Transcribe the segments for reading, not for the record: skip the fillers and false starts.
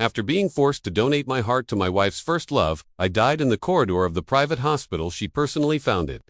After being forced to donate my heart to my wife's first love, I died in the corridor of the private hospital she personally founded.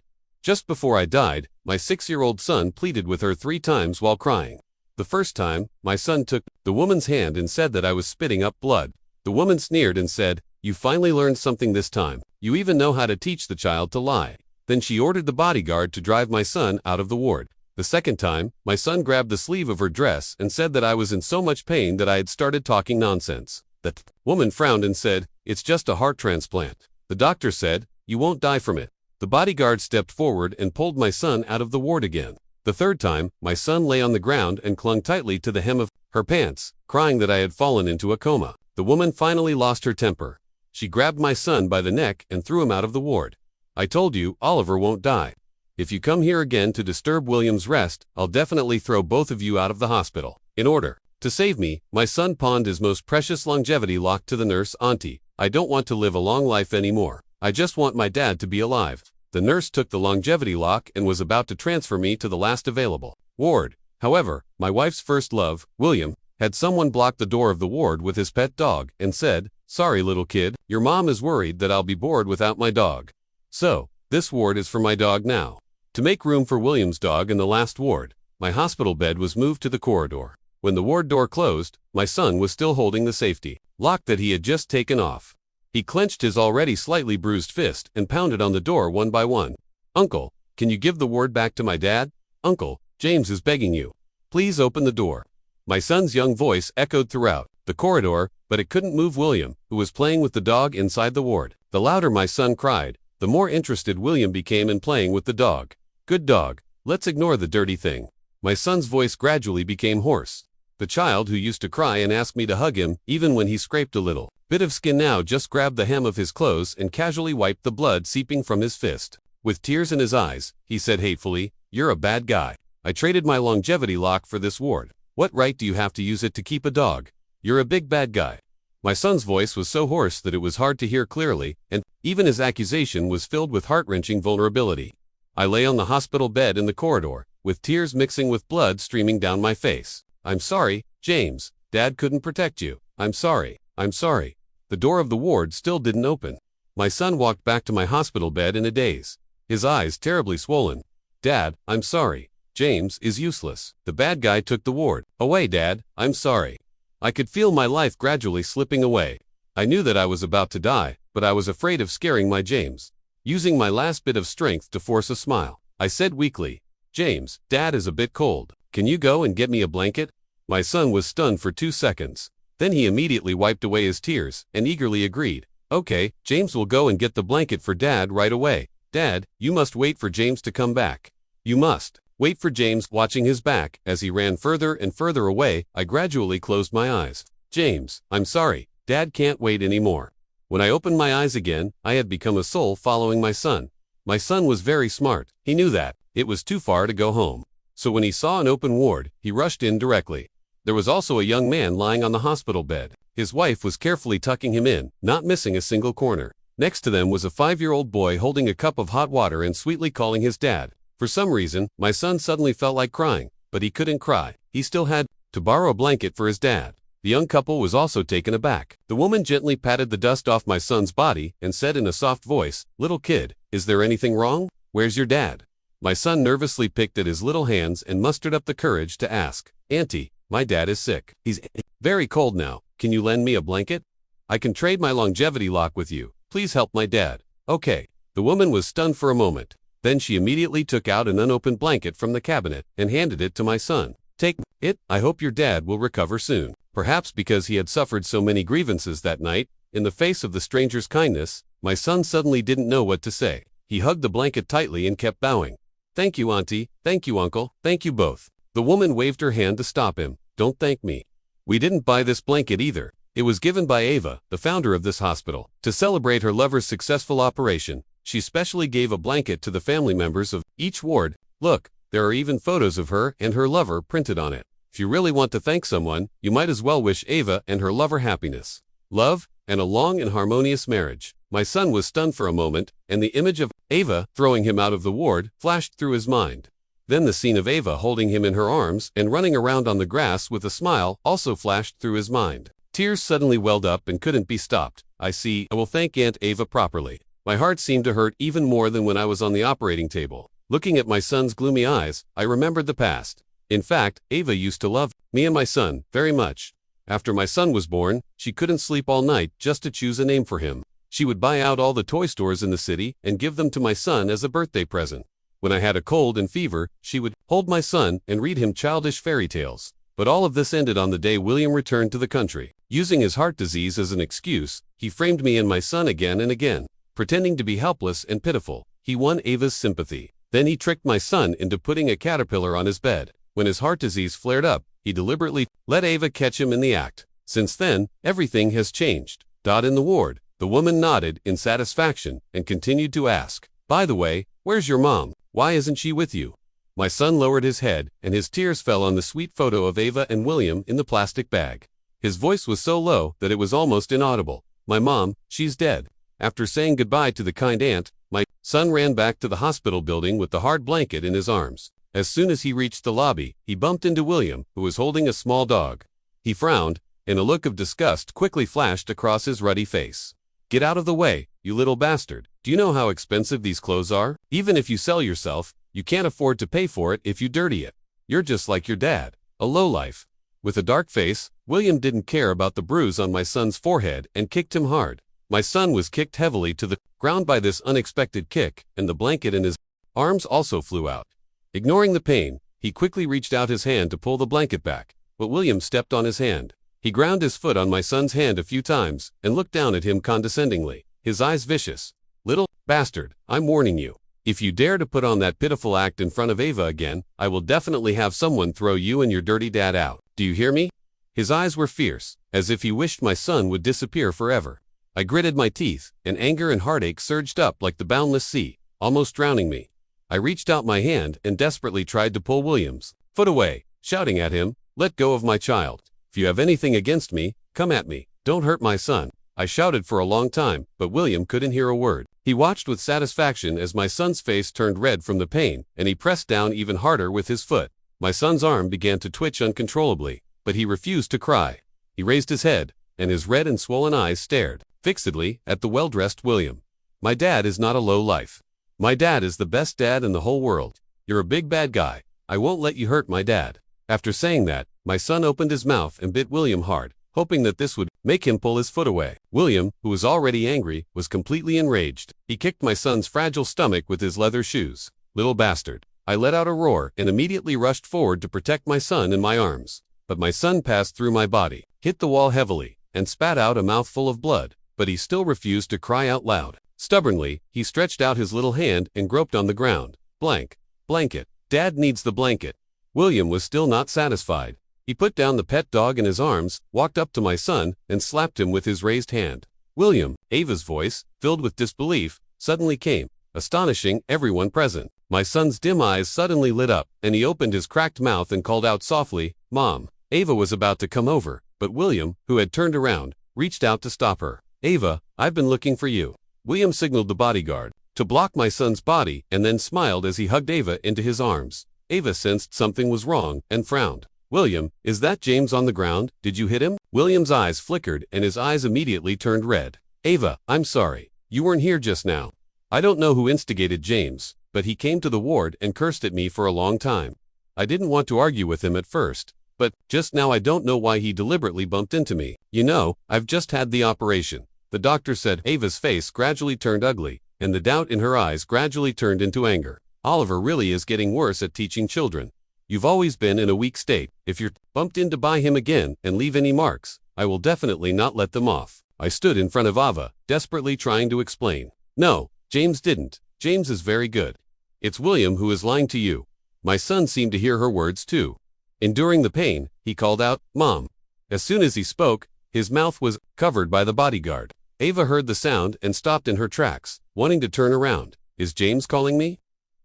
Just before I died, my 6-year-old son pleaded with her 3 times while crying. The first time, my son took the woman's hand and said that I was spitting up blood. The woman sneered and said, "You finally learned something this time. You even know how to teach the child to lie." Then she ordered the bodyguard to drive my son out of the ward. The second time, my son grabbed the sleeve of her dress and said that I was in so much pain that I had started talking nonsense. The woman frowned and said, "It's just a heart transplant." The doctor said, "You won't die from it." The bodyguard stepped forward and pulled my son out of the ward again. The third time, my son lay on the ground and clung tightly to the hem of her pants, crying that I had fallen into a coma. The woman finally lost her temper. She grabbed my son by the neck and threw him out of the ward. "I told you, Oliver won't die. If you come here again to disturb William's rest, I'll definitely throw both of you out of the hospital." In order to save me, my son pawned his most precious longevity lock to the nurse. "Auntie, I don't want to live a long life anymore. I just want my dad to be alive." The nurse took the longevity lock and was about to transfer me to the last available ward. However, my wife's first love, William, had someone block the door of the ward with his pet dog and said, "Sorry, little kid, your mom is worried that I'll be bored without my dog. So, this ward is for my dog now." To make room for William's dog in the last ward, my hospital bed was moved to the corridor. When the ward door closed, my son was still holding the safety lock that he had just taken off. He clenched his already slightly bruised fist and pounded on the door one by one. "Uncle, can you give the ward back to my dad? Uncle, James is begging you. Please open the door." My son's young voice echoed throughout the corridor, but it couldn't move William, who was playing with the dog inside the ward. The louder my son cried, the more interested William became in playing with the dog. "Good dog, let's ignore the dirty thing." My son's voice gradually became hoarse. The child who used to cry and ask me to hug him, even when he scraped a little bit of skin, now just grabbed the hem of his clothes and casually wiped the blood seeping from his fist. With tears in his eyes, he said hatefully, "You're a bad guy. I traded my longevity lock for this ward. What right do you have to use it to keep a dog? You're a big bad guy." My son's voice was so hoarse that it was hard to hear clearly, and even his accusation was filled with heart-wrenching vulnerability. I lay on the hospital bed in the corridor, with tears mixing with blood streaming down my face. "I'm sorry, James. Dad couldn't protect you. I'm sorry. I'm sorry." The door of the ward still didn't open. My son walked back to my hospital bed in a daze, his eyes terribly swollen. "Dad, I'm sorry. James is useless. The bad guy took the ward away, Dad. I'm sorry." I could feel my life gradually slipping away. I knew that I was about to die, but I was afraid of scaring my James. Using my last bit of strength to force a smile, I said weakly, "James, Dad is a bit cold. Can you go and get me a blanket?" My son was stunned for 2 seconds. Then he immediately wiped away his tears and eagerly agreed. "Okay, James will go and get the blanket for Dad right away. Dad, you must wait for James to come back. You must wait for James." Watching his back as he ran further and further away, I gradually closed my eyes. "James, I'm sorry. Dad can't wait anymore." When I opened my eyes again, I had become a soul following my son. My son was very smart. He knew that it was too far to go home. So when he saw an open ward, he rushed in directly. There was also a young man lying on the hospital bed. His wife was carefully tucking him in, not missing a single corner. Next to them was a 5-year-old boy holding a cup of hot water and sweetly calling his dad. For some reason, my son suddenly felt like crying, but he couldn't cry. He still had to borrow a blanket for his dad. The young couple was also taken aback. The woman gently patted the dust off my son's body and said in a soft voice, "Little kid, is there anything wrong? Where's your dad?" My son nervously picked at his little hands and mustered up the courage to ask, "Auntie, my dad is sick. He's very cold now. Can you lend me a blanket? I can trade my longevity lock with you. Please help my dad." "Okay." The woman was stunned for a moment. Then she immediately took out an unopened blanket from the cabinet and handed it to my son. "Take it. I hope your dad will recover soon." Perhaps because he had suffered so many grievances that night, in the face of the stranger's kindness, my son suddenly didn't know what to say. He hugged the blanket tightly and kept bowing. "Thank you, Auntie. Thank you, Uncle. Thank you both." The woman waved her hand to stop him. "Don't thank me. We didn't buy this blanket either. It was given by Ava, the founder of this hospital. To celebrate her lover's successful operation, she specially gave a blanket to the family members of each ward. Look, there are even photos of her and her lover printed on it. If you really want to thank someone, you might as well wish Ava and her lover happiness, love, and a long and harmonious marriage." My son was stunned for a moment, and the image of Ava throwing him out of the ward flashed through his mind. Then the scene of Ava holding him in her arms and running around on the grass with a smile also flashed through his mind. Tears suddenly welled up and couldn't be stopped. I see, I will thank Aunt Ava properly. My heart seemed to hurt even more than when I was on the operating table. Looking at my son's gloomy eyes, I remembered the past. In fact, Ava used to love me and my son very much. After my son was born, she couldn't sleep all night just to choose a name for him. She would buy out all the toy stores in the city and give them to my son as a birthday present. When I had a cold and fever, she would hold my son and read him childish fairy tales. But all of this ended on the day William returned to the country. Using his heart disease as an excuse, he framed me and my son again and again. Pretending to be helpless and pitiful, he won Ava's sympathy. Then he tricked my son into putting a caterpillar on his bed. When his heart disease flared up, he deliberately let Ava catch him in the act. Since then, everything has changed. In the ward, the woman nodded in satisfaction and continued to ask, "By the way, where's your mom? Why isn't she with you?" My son lowered his head, and his tears fell on the sweet photo of Ava and William in the plastic bag. His voice was so low that it was almost inaudible. "My mom, she's dead." After saying goodbye to the kind aunt, my son ran back to the hospital building with the hard blanket in his arms. As soon as he reached the lobby, he bumped into William, who was holding a small dog. He frowned, and a look of disgust quickly flashed across his ruddy face. "Get out of the way, you little bastard. Do you know how expensive these clothes are? Even if you sell yourself, you can't afford to pay for it if you dirty it. You're just like your dad, a lowlife." With a dark face, William didn't care about the bruise on my son's forehead and kicked him hard. My son was kicked heavily to the ground by this unexpected kick, and the blanket in his arms also flew out. Ignoring the pain, he quickly reached out his hand to pull the blanket back, but William stepped on his hand. He ground his foot on my son's hand a few times and looked down at him condescendingly, his eyes vicious. "Little bastard, I'm warning you. If you dare to put on that pitiful act in front of Ava again, I will definitely have someone throw you and your dirty dad out. Do you hear me?" His eyes were fierce, as if he wished my son would disappear forever. I gritted my teeth, and anger and heartache surged up like the boundless sea, almost drowning me. I reached out my hand and desperately tried to pull William's foot away, shouting at him, "Let go of my child. If you have anything against me, come at me. Don't hurt my son." I shouted for a long time, but William couldn't hear a word. He watched with satisfaction as my son's face turned red from the pain, and he pressed down even harder with his foot. My son's arm began to twitch uncontrollably, but he refused to cry. He raised his head, and his red and swollen eyes stared fixedly at the well-dressed William. "My dad is not a low life. My dad is the best dad in the whole world. You're a big bad guy. I won't let you hurt my dad." After saying that, my son opened his mouth and bit William hard, hoping that this would make him pull his foot away. William, who was already angry, was completely enraged. He kicked my son's fragile stomach with his leather shoes. "Little bastard." I let out a roar and immediately rushed forward to protect my son in my arms. But my son passed through my body, hit the wall heavily, and spat out a mouthful of blood, but he still refused to cry out loud. Stubbornly, he stretched out his little hand and groped on the ground. Blanket. Dad needs the blanket." William was still not satisfied. He put down the pet dog in his arms, walked up to my son, and slapped him with his raised hand. "William," Ava's voice, filled with disbelief, suddenly came, astonishing everyone present. My son's dim eyes suddenly lit up, and he opened his cracked mouth and called out softly, "Mom." Ava was about to come over, but William, who had turned around, reached out to stop her. "Ava, I've been looking for you." William signaled the bodyguard to block my son's body and then smiled as he hugged Ava into his arms. Ava sensed something was wrong and frowned. "William, is that James on the ground? Did you hit him?" William's eyes flickered and his eyes immediately turned red. "Ava, I'm sorry. You weren't here just now. I don't know who instigated James, but he came to the ward and cursed at me for a long time. I didn't want to argue with him at first, but just now I don't know why he deliberately bumped into me. You know, I've just had the operation." The doctor said. Ava's face gradually turned ugly, and the doubt in her eyes gradually turned into anger. "Oliver really is getting worse at teaching children. You've always been in a weak state. If you're bumped into by him again and leave any marks, I will definitely not let them off." I stood in front of Ava, desperately trying to explain. "No, James didn't. James is very good. It's William who is lying to you." My son seemed to hear her words too. Enduring the pain, he called out, "Mom." As soon as he spoke, his mouth was covered by the bodyguard. Ava heard the sound and stopped in her tracks, wanting to turn around. "Is James calling me?"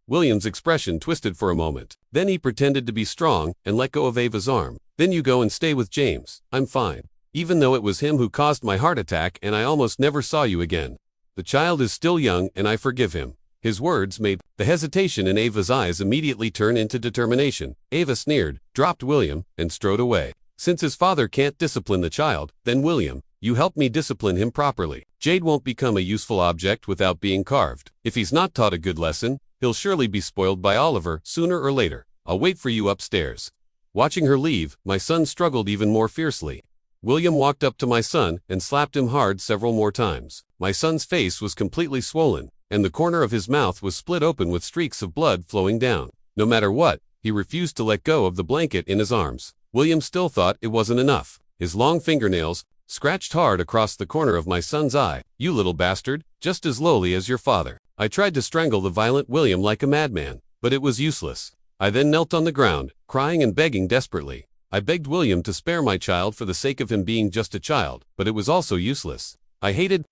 William's expression twisted for a moment. Then he pretended to be strong and let go of Ava's arm. "Then you go and stay with James. I'm fine. Even though it was him who caused my heart attack and I almost never saw you again. The child is still young and I forgive him." His words made the hesitation in Ava's eyes immediately turn into determination. Ava sneered, dropped William, and strode away. Since his father can't discipline the child, then William, you help me discipline him properly. Jade won't become a useful object without being carved. If he's not taught a good lesson, he'll surely be spoiled by Oliver sooner or later. I'll wait for you upstairs." Watching her leave, my son struggled even more fiercely. William walked up to my son and slapped him hard several more times. My son's face was completely swollen, and the corner of his mouth was split open with streaks of blood flowing down. No matter what, he refused to let go of the blanket in his arms. William still thought it wasn't enough. His long fingernails scratched hard across the corner of my son's eye. "You little bastard, just as lowly as your father." I tried to strangle the violent William like a madman, but it was useless. I then knelt on the ground, crying and begging desperately. I begged William to spare my child for the sake of him being just a child, but it was also useless. I hated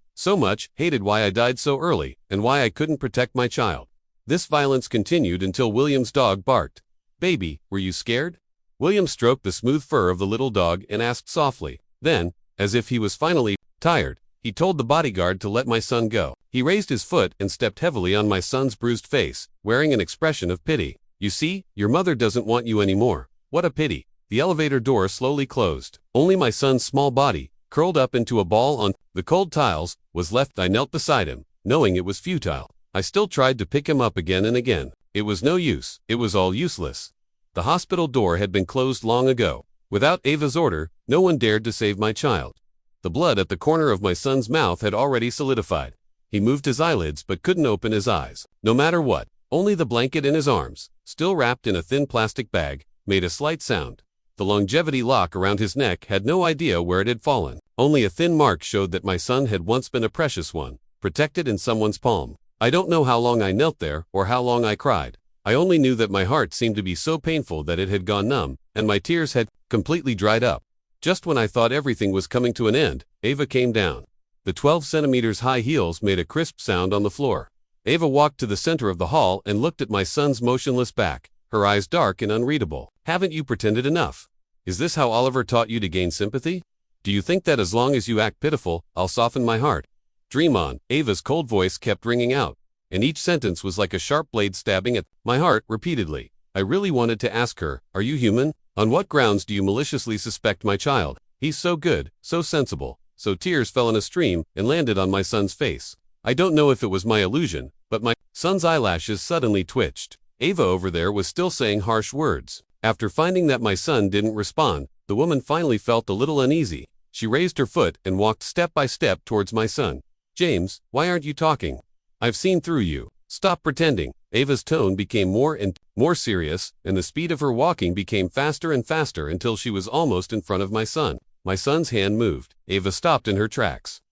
why I died so early, and why I couldn't protect my child. This violence continued until William's dog barked. "Baby, were you scared?" William stroked the smooth fur of the little dog and asked softly. Then, as if he was finally tired, he told the bodyguard to let my son go. He raised his foot and stepped heavily on my son's bruised face, wearing an expression of pity. "You see, your mother doesn't want you anymore. What a pity." The elevator door slowly closed. Only my son's small body, curled up into a ball on the cold tiles, was left. I knelt beside him, knowing it was futile. I still tried to pick him up again and again. It was no use. It was all useless. The hospital door had been closed long ago. Without Ava's order, no one dared to save my child. The blood at the corner of my son's mouth had already solidified. He moved his eyelids but couldn't open his eyes. No matter what, only the blanket in his arms, still wrapped in a thin plastic bag, made a slight sound. The longevity lock around his neck had no idea where it had fallen. Only a thin mark showed that my son had once been a precious one, protected in someone's palm. I don't know how long I knelt there or how long I cried. I only knew that my heart seemed to be so painful that it had gone numb, and my tears had completely dried up. Just when I thought everything was coming to an end, Ava came down. The 12 centimeters high heels made a crisp sound on the floor. Ava walked to the center of the hall and looked at my son's motionless back, her eyes dark and unreadable. "Haven't you pretended enough? Is this how Oliver taught you to gain sympathy? Do you think that as long as you act pitiful, I'll soften my heart?" "Dream on." Ava's cold voice kept ringing out, and each sentence was like a sharp blade stabbing at my heart repeatedly. I really wanted to ask her, "Are you human? On what grounds do you maliciously suspect my child? He's so good, so sensible." So tears fell in a stream and landed on my son's face. I don't know if it was my illusion, but my son's eyelashes suddenly twitched. Ava over there was still saying harsh words. After finding that my son didn't respond, the woman finally felt a little uneasy. She raised her foot and walked step by step towards my son. "James, why aren't you talking? I've seen through you. Stop pretending." Ava's tone became more and more serious, and the speed of her walking became faster and faster until she was almost in front of my son. My son's hand moved. Ava stopped in her tracks.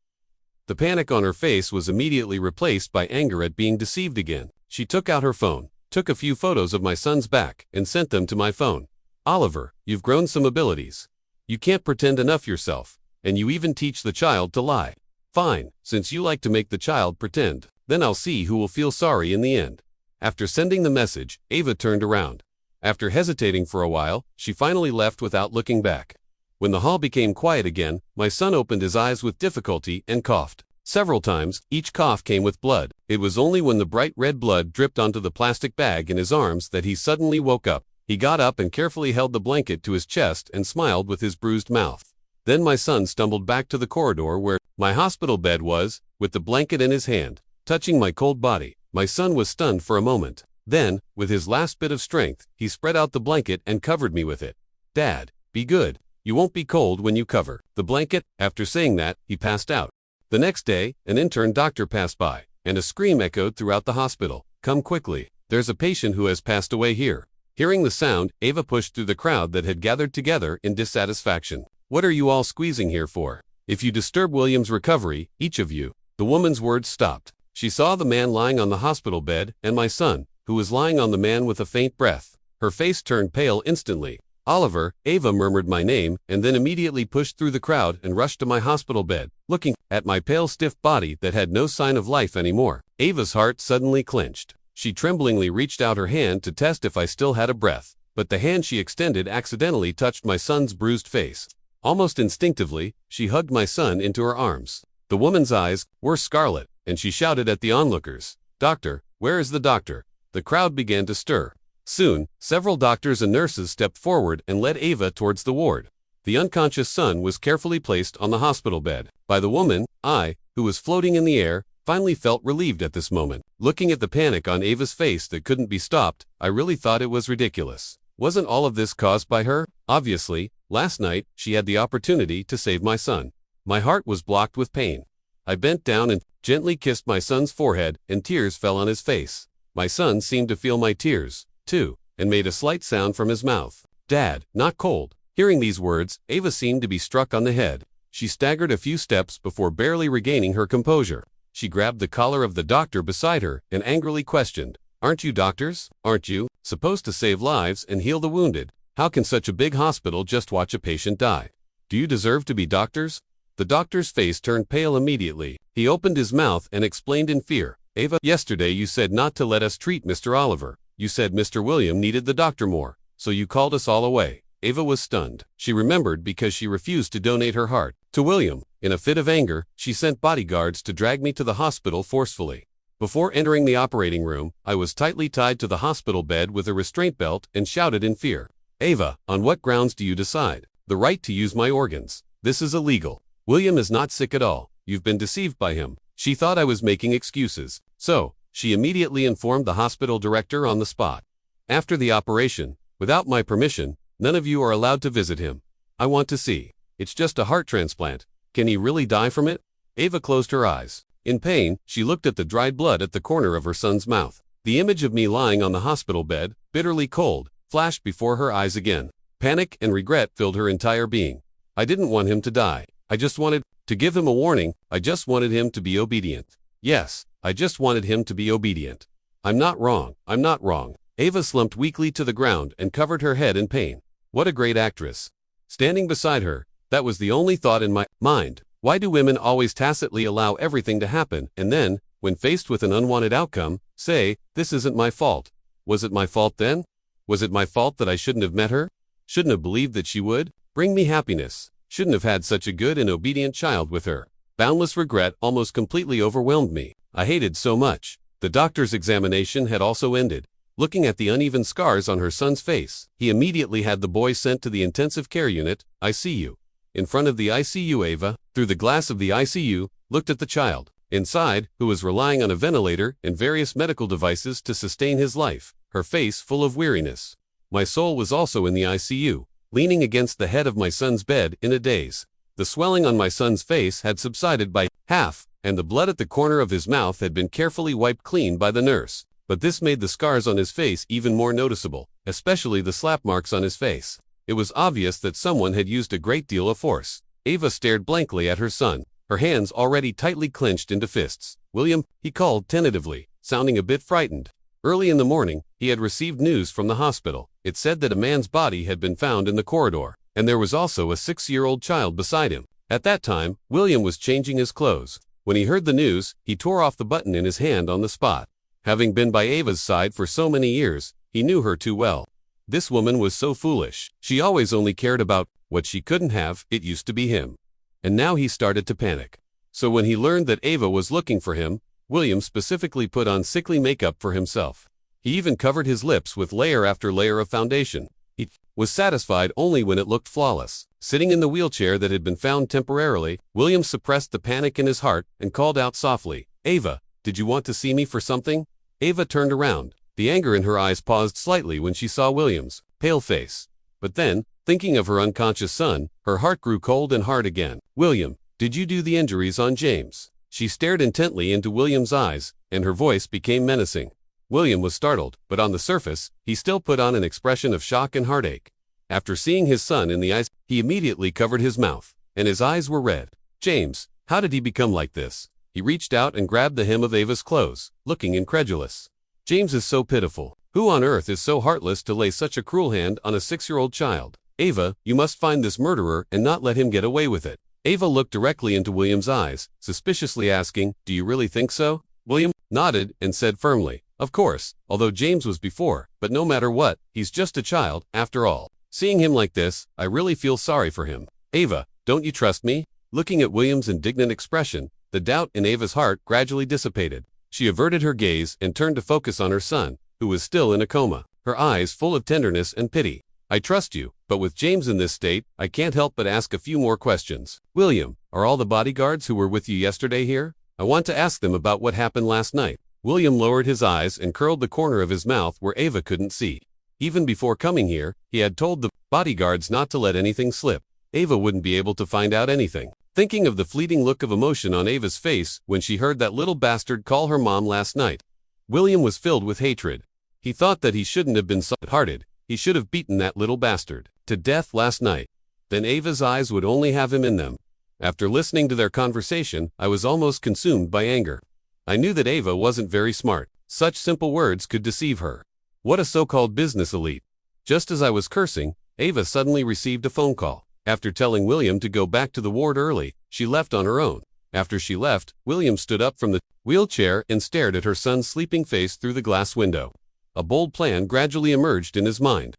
The panic on her face was immediately replaced by anger at being deceived again. She took out her phone, took a few photos of my son's back, and sent them to my phone. "Oliver, you've grown some abilities. You can't pretend enough yourself, and you even teach the child to lie. Fine, since you like to make the child pretend, then I'll see who will feel sorry in the end." After sending the message, Ava turned around. After hesitating for a while, she finally left without looking back. When the hall became quiet again, my son opened his eyes with difficulty and coughed. Several times, each cough came with blood. It was only when the bright red blood dripped onto the plastic bag in his arms that he suddenly woke up. He got up and carefully held the blanket to his chest and smiled with his bruised mouth. Then my son stumbled back to the corridor where my hospital bed was, with the blanket in his hand, touching my cold body. My son was stunned for a moment. Then, with his last bit of strength, he spread out the blanket and covered me with it. "Dad, be good. You won't be cold when you cover the blanket." After saying that, he passed out. The next day, an intern doctor passed by, and a scream echoed throughout the hospital. "Come quickly. There's a patient who has passed away here." Hearing the sound, Ava pushed through the crowd that had gathered together in dissatisfaction. "What are you all squeezing here for? If you disturb William's recovery, each of you." The woman's words stopped. She saw the man lying on the hospital bed and my son, who was lying on the man with a faint breath. Her face turned pale instantly. "Oliver." Ava murmured my name and then immediately pushed through the crowd and rushed to my hospital bed, looking at my pale stiff body that had no sign of life anymore. Ava's heart suddenly clenched. She tremblingly reached out her hand to test if I still had a breath, but the hand she extended accidentally touched my son's bruised face. Almost instinctively, she hugged my son into her arms. The woman's eyes were scarlet, and she shouted at the onlookers, "Doctor, where is the doctor?" The crowd began to stir. Soon, several doctors and nurses stepped forward and led Ava towards the ward. The unconscious son was carefully placed on the hospital bed. By the woman, I, who was floating in the air, finally felt relieved at this moment. Looking at the panic on Ava's face that couldn't be stopped, I really thought it was ridiculous. Wasn't all of this caused by her? Obviously, last night, she had the opportunity to save my son. My heart was blocked with pain. I bent down and gently kissed my son's forehead, and tears fell on his face. My son seemed to feel my tears, too, and made a slight sound from his mouth. Dad, not cold. Hearing these words, Ava seemed to be struck on the head. She staggered a few steps before barely regaining her composure. She grabbed the collar of the doctor beside her and angrily questioned, "Aren't you doctors? Aren't you supposed to save lives and heal the wounded? How can such a big hospital just watch a patient die? Do you deserve to be doctors?" The doctor's face turned pale immediately. He opened his mouth and explained in fear, "Ava, yesterday you said not to let us treat Mr. Oliver. You said Mr. William needed the doctor more, so you called us all away." Ava was stunned. She remembered because she refused to donate her heart to William. In a fit of anger, she sent bodyguards to drag me to the hospital forcefully. Before entering the operating room, I was tightly tied to the hospital bed with a restraint belt and shouted in fear, "Ava, on what grounds do you decide the right to use my organs? This is illegal. William is not sick at all. You've been deceived by him." She thought I was making excuses, so she immediately informed the hospital director on the spot. "After the operation, without my permission, none of you are allowed to visit him. I want to see. It's just a heart transplant. Can he really die from it?" Ava closed her eyes. In pain, she looked at the dried blood at the corner of her son's mouth. The image of me lying on the hospital bed, bitterly cold, flashed before her eyes again. Panic and regret filled her entire being. I didn't want him to die. I just wanted to give him a warning. I just wanted him to be obedient. Yes, I just wanted him to be obedient. I'm not wrong. I'm not wrong. Ava slumped weakly to the ground and covered her head in pain. What a great actress. Standing beside her, that was the only thought in my mind. Why do women always tacitly allow everything to happen and then, when faced with an unwanted outcome, say, "This isn't my fault"? Was it my fault then? Was it my fault that I shouldn't have met her? Shouldn't have believed that she would bring me happiness? Shouldn't have had such a good and obedient child with her? Boundless regret almost completely overwhelmed me. I hated so much. The doctor's examination had also ended. Looking at the uneven scars on her son's face, he immediately had the boy sent to the intensive care unit, ICU. In front of the ICU, Ava, through the glass of the ICU, looked at the child inside, who was relying on a ventilator and various medical devices to sustain his life, her face full of weariness. My soul was also in the ICU, leaning against the head of my son's bed in a daze. The swelling on my son's face had subsided by half, and the blood at the corner of his mouth had been carefully wiped clean by the nurse. But this made the scars on his face even more noticeable, especially the slap marks on his face. It was obvious that someone had used a great deal of force. Ava stared blankly at her son, her hands already tightly clenched into fists. "William," he called tentatively, sounding a bit frightened. Early in the morning, he had received news from the hospital. It said that a man's body had been found in the corridor, and there was also a 6-year-old child beside him. At that time, William was changing his clothes. When he heard the news, he tore off the button in his hand on the spot. Having been by Ava's side for so many years, he knew her too well. This woman was so foolish. She always only cared about what she couldn't have. It used to be him. And now he started to panic. So when he learned that Ava was looking for him, William specifically put on sickly makeup for himself. He even covered his lips with layer after layer of foundation. He was satisfied only when it looked flawless. Sitting in the wheelchair that had been found temporarily, William suppressed the panic in his heart and called out softly, "Ava, did you want to see me for something?" Ava turned around. The anger in her eyes paused slightly when she saw William's pale face. But then, thinking of her unconscious son, her heart grew cold and hard again. "William, did you do the injuries on James?" She stared intently into William's eyes, and her voice became menacing. William was startled, but on the surface, he still put on an expression of shock and heartache. After seeing his son in the eyes, he immediately covered his mouth, and his eyes were red. "James, how did he become like this?" He reached out and grabbed the hem of Ava's clothes, looking incredulous. "James is so pitiful. Who on earth is so heartless to lay such a cruel hand on a 6-year-old child? Ava, you must find this murderer and not let him get away with it." Ava looked directly into William's eyes, suspiciously asking, "Do you really think so?" William nodded and said firmly, "Of course, although James was before, but no matter what, he's just a child, after all. Seeing him like this, I really feel sorry for him. Ava, don't you trust me?" Looking at William's indignant expression, the doubt in Ava's heart gradually dissipated. She averted her gaze and turned to focus on her son, who was still in a coma, her eyes full of tenderness and pity. "I trust you, But with James in this state, I can't help but ask a few more questions. William, are all the bodyguards who were with you yesterday here? I want to ask them about what happened last night. William lowered his eyes and curled the corner of his mouth where Ava couldn't see. Even before coming here, he had told the bodyguards not to let anything slip. Ava wouldn't be able to find out anything. Thinking of the fleeting look of emotion on Ava's face when she heard that little bastard call her mom last night, William was filled with hatred. He thought that he shouldn't have been soft-hearted. He should have beaten that little bastard to death last night. Then Ava's eyes would only have him in them. After listening to their conversation, I was almost consumed by anger. I knew that Ava wasn't very smart. Such simple words could deceive her. What a so-called business elite. Just as I was cursing, Ava suddenly received a phone call. After telling William to go back to the ward early, she left on her own. After she left, William stood up from the wheelchair and stared at her son's sleeping face through the glass window. A bold plan gradually emerged in his mind.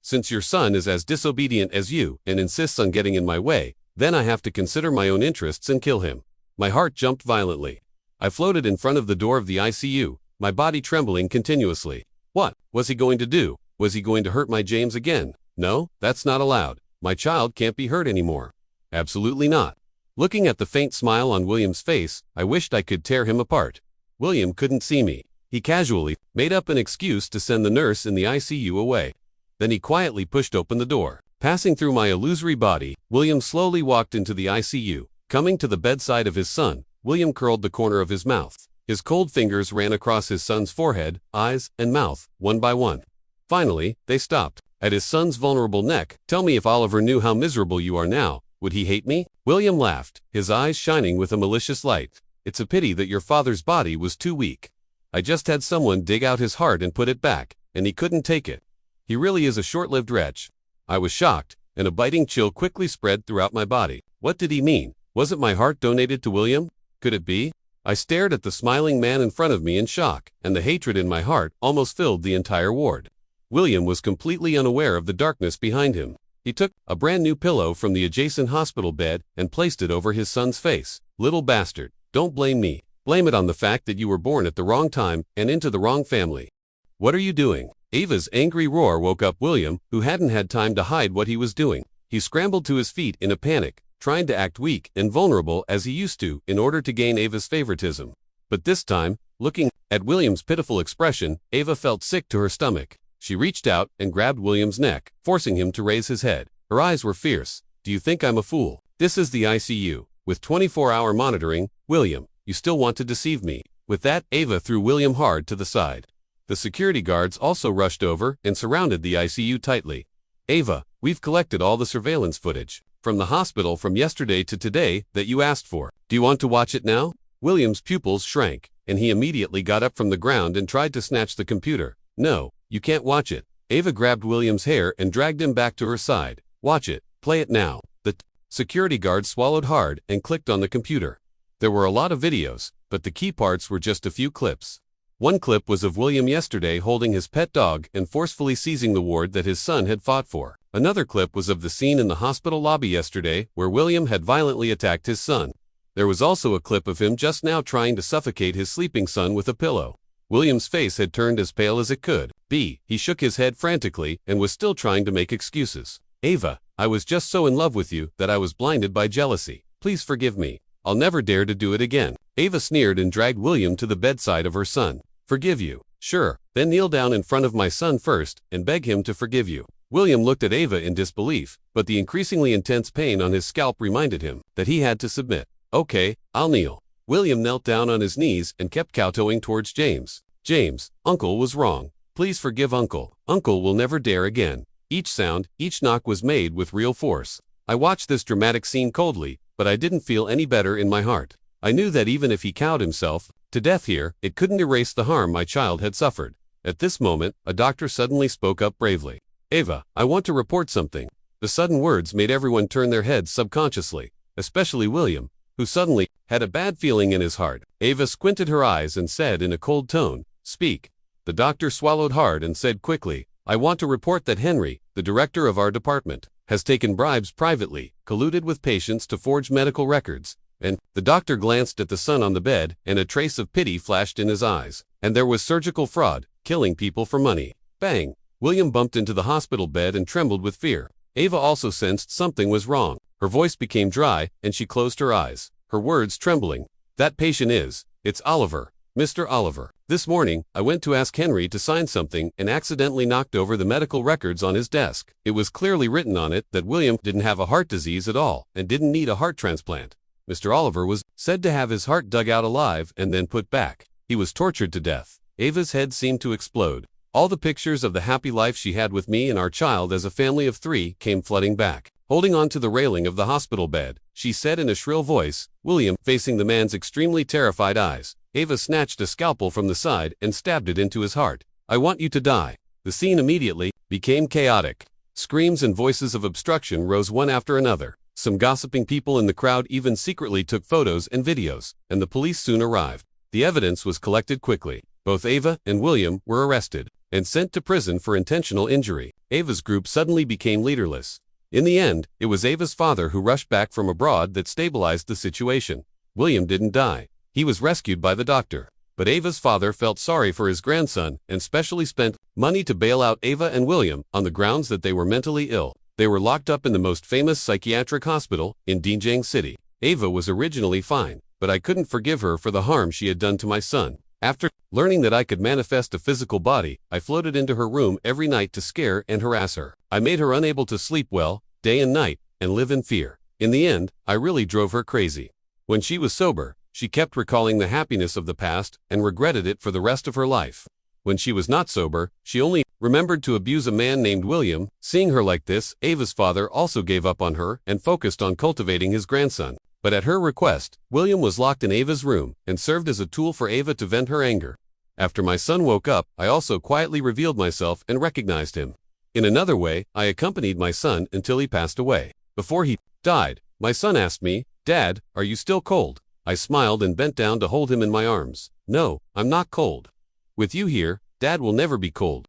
Since your son is as disobedient as you and insists on getting in my way, then I have to consider my own interests and kill him. My heart jumped violently. I floated in front of the door of the ICU, my body trembling continuously. What was he going to do? Was he going to hurt my James again? No, that's not allowed. My child can't be hurt anymore. Absolutely not. Looking at the faint smile on William's face, I wished I could tear him apart. William couldn't see me. He casually made up an excuse to send the nurse in the ICU away. Then he quietly pushed open the door. Passing through my illusory body, William slowly walked into the ICU. Coming to the bedside of his son, William curled the corner of his mouth. His cold fingers ran across his son's forehead, eyes, and mouth, one by one. Finally, they stopped. At his son's vulnerable neck, "Tell me if Oliver knew how miserable you are now, would he hate me?" William laughed, his eyes shining with a malicious light. "It's a pity that your father's body was too weak. I just had someone dig out his heart and put it back, and he couldn't take it. He really is a short-lived wretch." I was shocked, and a biting chill quickly spread throughout my body. What did he mean? Wasn't my heart donated to William? Could it be? I stared at the smiling man in front of me in shock, and the hatred in my heart almost filled the entire ward. William was completely unaware of the darkness behind him. He took a brand new pillow from the adjacent hospital bed and placed it over his son's face. "Little bastard, don't blame me. Blame it on the fact that you were born at the wrong time and into the wrong family. What are you doing?" Ava's angry roar woke up William, who hadn't had time to hide what he was doing. He scrambled to his feet in a panic, trying to act weak and vulnerable as he used to in order to gain Ava's favoritism. But this time, looking at William's pitiful expression, Ava felt sick to her stomach. She reached out and grabbed William's neck, forcing him to raise his head. Her eyes were fierce. "Do you think I'm a fool? This is the ICU, with 24-hour monitoring. William, you still want to deceive me?" With that, Ava threw William hard to the side. The security guards also rushed over and surrounded the ICU tightly. "Ava, we've collected all the surveillance footage from the hospital from yesterday to today that you asked for. Do you want to watch it now?" William's pupils shrank, and he immediately got up from the ground and tried to snatch the computer. "No, you can't watch it." Ava grabbed William's hair and dragged him back to her side. "Watch it. Play it now." The security guard swallowed hard and clicked on the computer. There were a lot of videos, but the key parts were just a few clips. One clip was of William yesterday holding his pet dog and forcefully seizing the ward that his son had fought for. Another clip was of the scene in the hospital lobby yesterday where William had violently attacked his son. There was also a clip of him just now trying to suffocate his sleeping son with a pillow. William's face had turned as pale as it could be. He shook his head frantically and was still trying to make excuses. "Ava, I was just so in love with you that I was blinded by jealousy. Please forgive me. I'll never dare to do it again." Ava sneered and dragged William to the bedside of her son. "Forgive you? Sure. Then kneel down in front of my son first and beg him to forgive you." William looked at Ava in disbelief, but the increasingly intense pain on his scalp reminded him that he had to submit. "Okay, I'll kneel." William knelt down on his knees and kept kowtowing towards James. "James, Uncle was wrong. Please forgive Uncle. Uncle will never dare again." Each sound, each knock was made with real force. I watched this dramatic scene coldly, but I didn't feel any better in my heart. I knew that even if he cowed himself to death here, it couldn't erase the harm my child had suffered. At this moment, a doctor suddenly spoke up bravely. "Ava, I want to report something." The sudden words made everyone turn their heads subconsciously, especially William, who suddenly had a bad feeling in his heart. Ava squinted her eyes and said in a cold tone, "Speak." The doctor swallowed hard and said quickly, "I want to report that Henry, the director of our department, has taken bribes privately, colluded with patients to forge medical records, and..." The doctor glanced at the son on the bed, and a trace of pity flashed in his eyes. "And there was surgical fraud, killing people for money." Bang! William bumped into the hospital bed and trembled with fear. Ava also sensed something was wrong. Her voice became dry, and she closed her eyes, her words trembling. "That patient is, it's Oliver, Mr. Oliver. This morning, I went to ask Henry to sign something and accidentally knocked over the medical records on his desk. It was clearly written on it that William didn't have a heart disease at all and didn't need a heart transplant. Mr. Oliver was said to have his heart dug out alive and then put back. He was tortured to death." Ava's head seemed to explode. All the pictures of the happy life she had with me and our child as a family of 3 came flooding back. Holding on to the railing of the hospital bed, she said in a shrill voice, "William," facing the man's extremely terrified eyes. Ava snatched a scalpel from the side and stabbed it into his heart. "I want you to die." The scene immediately became chaotic. Screams and voices of obstruction rose one after another. Some gossiping people in the crowd even secretly took photos and videos, and the police soon arrived. The evidence was collected quickly. Both Ava and William were arrested and sent to prison for intentional injury. Ava's group suddenly became leaderless. In the end, it was Ava's father who rushed back from abroad that stabilized the situation. William didn't die. He was rescued by the doctor. But Ava's father felt sorry for his grandson and specially spent money to bail out Ava and William on the grounds that they were mentally ill. They were locked up in the most famous psychiatric hospital in Dinjiang City. Ava was originally fine, but I couldn't forgive her for the harm she had done to my son. After learning that I could manifest a physical body, I floated into her room every night to scare and harass her. I made her unable to sleep well, day and night, and live in fear. In the end, I really drove her crazy. When she was sober, she kept recalling the happiness of the past and regretted it for the rest of her life. When she was not sober, she only remembered to abuse a man named William. Seeing her like this, Ava's father also gave up on her and focused on cultivating his grandson. But at her request, William was locked in Ava's room and served as a tool for Ava to vent her anger. After my son woke up, I also quietly revealed myself and recognized him. In another way, I accompanied my son until he passed away. Before he died, my son asked me, "Dad, are you still cold?" I smiled and bent down to hold him in my arms. "No, I'm not cold. With you here, Dad will never be cold."